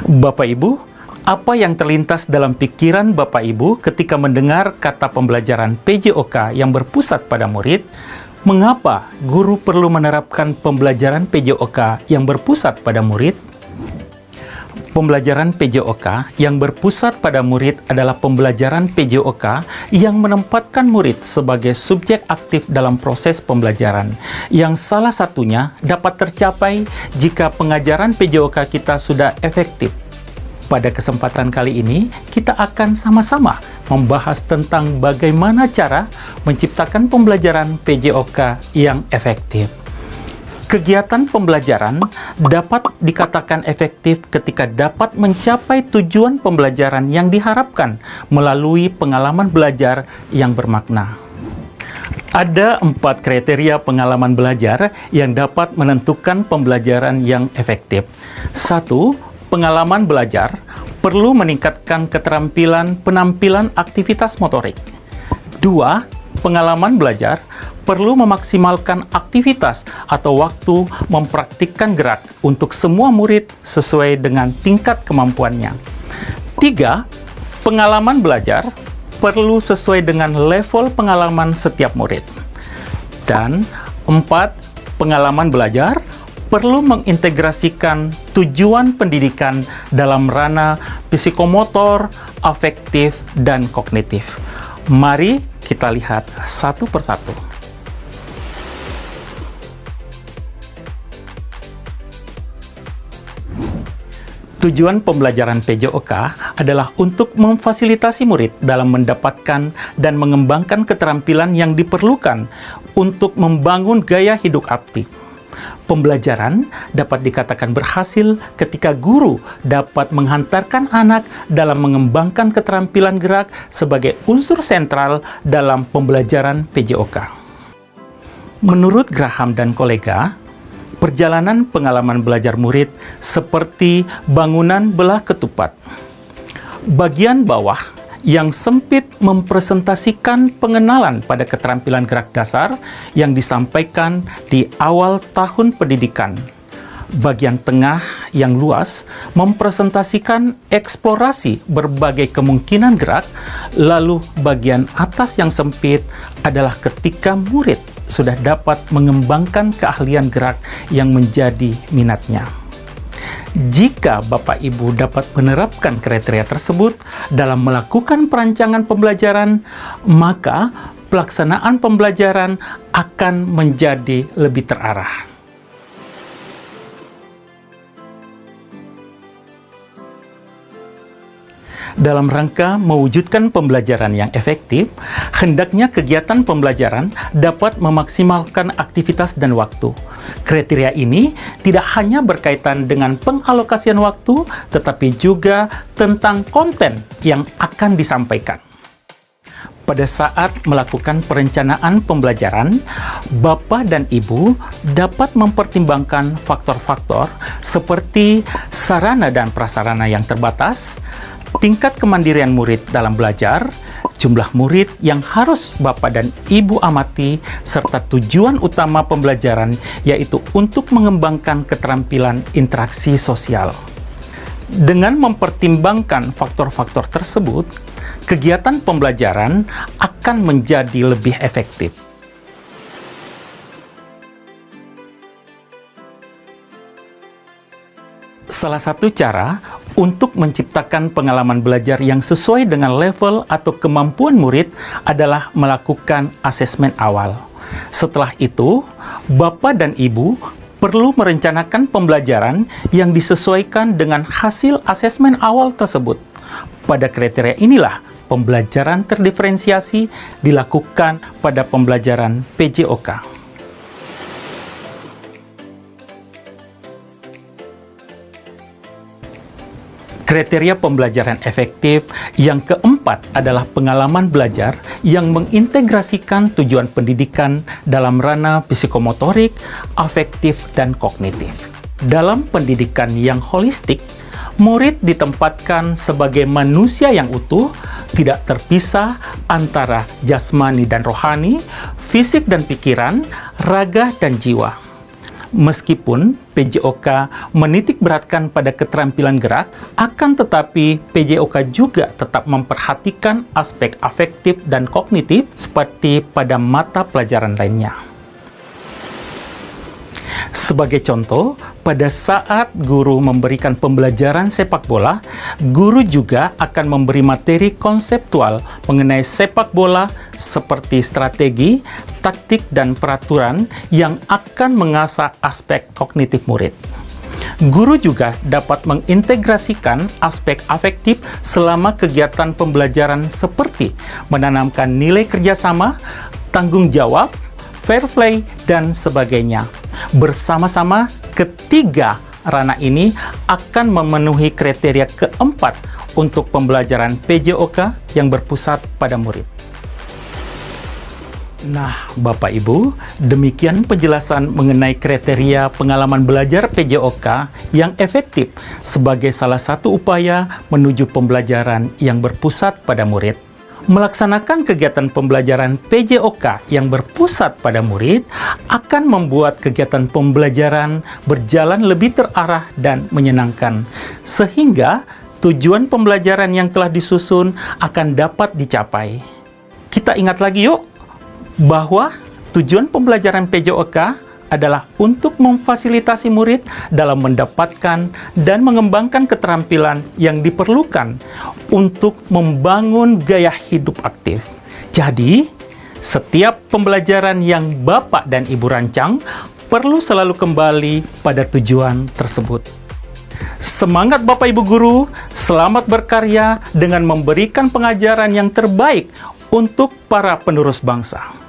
Bapak Ibu, apa yang terlintas dalam pikiran Bapak Ibu ketika mendengar kata pembelajaran PJOK yang berpusat pada murid? Mengapa guru perlu menerapkan pembelajaran PJOK yang berpusat pada murid? Pembelajaran PJOK yang berpusat pada murid adalah pembelajaran PJOK yang menempatkan murid sebagai subjek aktif dalam proses pembelajaran, yang salah satunya dapat tercapai jika pengajaran PJOK kita sudah efektif. Pada kesempatan kali ini, kita akan sama-sama membahas tentang bagaimana cara menciptakan pembelajaran PJOK yang efektif. Kegiatan pembelajaran dapat dikatakan efektif ketika dapat mencapai tujuan pembelajaran yang diharapkan melalui pengalaman belajar yang bermakna. Ada 4 kriteria pengalaman belajar yang dapat menentukan pembelajaran yang efektif. 1. Pengalaman belajar perlu meningkatkan keterampilan penampilan aktivitas motorik. 2. Pengalaman belajar perlu memaksimalkan aktivitas atau waktu mempraktikkan gerak untuk semua murid sesuai dengan tingkat kemampuannya. 3. Pengalaman belajar perlu sesuai dengan level pengalaman setiap murid. Dan 4. Pengalaman belajar perlu mengintegrasikan tujuan pendidikan dalam ranah psikomotor, afektif, dan kognitif. Mari kita lihat satu persatu. Tujuan pembelajaran PJOK adalah untuk memfasilitasi murid dalam mendapatkan dan mengembangkan keterampilan yang diperlukan untuk membangun gaya hidup aktif. Pembelajaran dapat dikatakan berhasil ketika guru dapat menghantarkan anak dalam mengembangkan keterampilan gerak sebagai unsur sentral dalam pembelajaran PJOK. Menurut Graham dan kolega, perjalanan pengalaman belajar murid seperti bangunan belah ketupat. Bagian bawah yang sempit mempresentasikan pengenalan pada keterampilan gerak dasar yang disampaikan di awal tahun pendidikan. Bagian tengah yang luas mempresentasikan eksplorasi berbagai kemungkinan gerak, lalu bagian atas yang sempit adalah ketika murid sudah dapat mengembangkan keahlian gerak yang menjadi minatnya. Jika Bapak Ibu dapat menerapkan kriteria tersebut dalam melakukan perancangan pembelajaran, maka pelaksanaan pembelajaran akan menjadi lebih terarah. Dalam rangka mewujudkan pembelajaran yang efektif, hendaknya kegiatan pembelajaran dapat memaksimalkan aktivitas dan waktu. Kriteria ini tidak hanya berkaitan dengan pengalokasian waktu, tetapi juga tentang konten yang akan disampaikan. Pada saat melakukan perencanaan pembelajaran, Bapak dan Ibu dapat mempertimbangkan faktor-faktor seperti sarana dan prasarana yang terbatas, tingkat kemandirian murid dalam belajar, jumlah murid yang harus Bapak dan Ibu amati, serta tujuan utama pembelajaran, yaitu untuk mengembangkan keterampilan interaksi sosial. Dengan mempertimbangkan faktor-faktor tersebut, kegiatan pembelajaran akan menjadi lebih efektif. Salah satu cara untuk menciptakan pengalaman belajar yang sesuai dengan level atau kemampuan murid adalah melakukan asesmen awal. Setelah itu, Bapak dan Ibu perlu merencanakan pembelajaran yang disesuaikan dengan hasil asesmen awal tersebut. Pada kriteria inilah pembelajaran terdiferensiasi dilakukan pada pembelajaran PJOK. Kriteria pembelajaran efektif yang keempat adalah pengalaman belajar yang mengintegrasikan tujuan pendidikan dalam ranah psikomotorik, afektif, dan kognitif. Dalam pendidikan yang holistik, murid ditempatkan sebagai manusia yang utuh, tidak terpisah antara jasmani dan rohani, fisik dan pikiran, raga dan jiwa. Meskipun PJOK menitik beratkan pada keterampilan gerak, akan tetapi PJOK juga tetap memperhatikan aspek afektif dan kognitif seperti pada mata pelajaran lainnya. Sebagai contoh, pada saat guru memberikan pembelajaran sepak bola, guru juga akan memberi materi konseptual mengenai sepak bola seperti strategi, taktik, dan peraturan yang akan mengasah aspek kognitif murid. Guru juga dapat mengintegrasikan aspek afektif selama kegiatan pembelajaran seperti menanamkan nilai kerjasama, tanggung jawab, fair play, dan sebagainya. Bersama-sama, ketiga ranah ini akan memenuhi kriteria keempat untuk pembelajaran PJOK yang berpusat pada murid. Nah, Bapak Ibu, demikian penjelasan mengenai kriteria pengalaman belajar PJOK yang efektif sebagai salah satu upaya menuju pembelajaran yang berpusat pada murid. Melaksanakan kegiatan pembelajaran PJOK yang berpusat pada murid akan membuat kegiatan pembelajaran berjalan lebih terarah dan menyenangkan, sehingga tujuan pembelajaran yang telah disusun akan dapat dicapai. Kita ingat lagi yuk, bahwa tujuan pembelajaran PJOK adalah untuk memfasilitasi murid dalam mendapatkan dan mengembangkan keterampilan yang diperlukan untuk membangun gaya hidup aktif. Jadi, setiap pembelajaran yang Bapak dan Ibu rancang perlu selalu kembali pada tujuan tersebut. Semangat Bapak Ibu Guru, selamat berkarya dengan memberikan pengajaran yang terbaik untuk para penerus bangsa.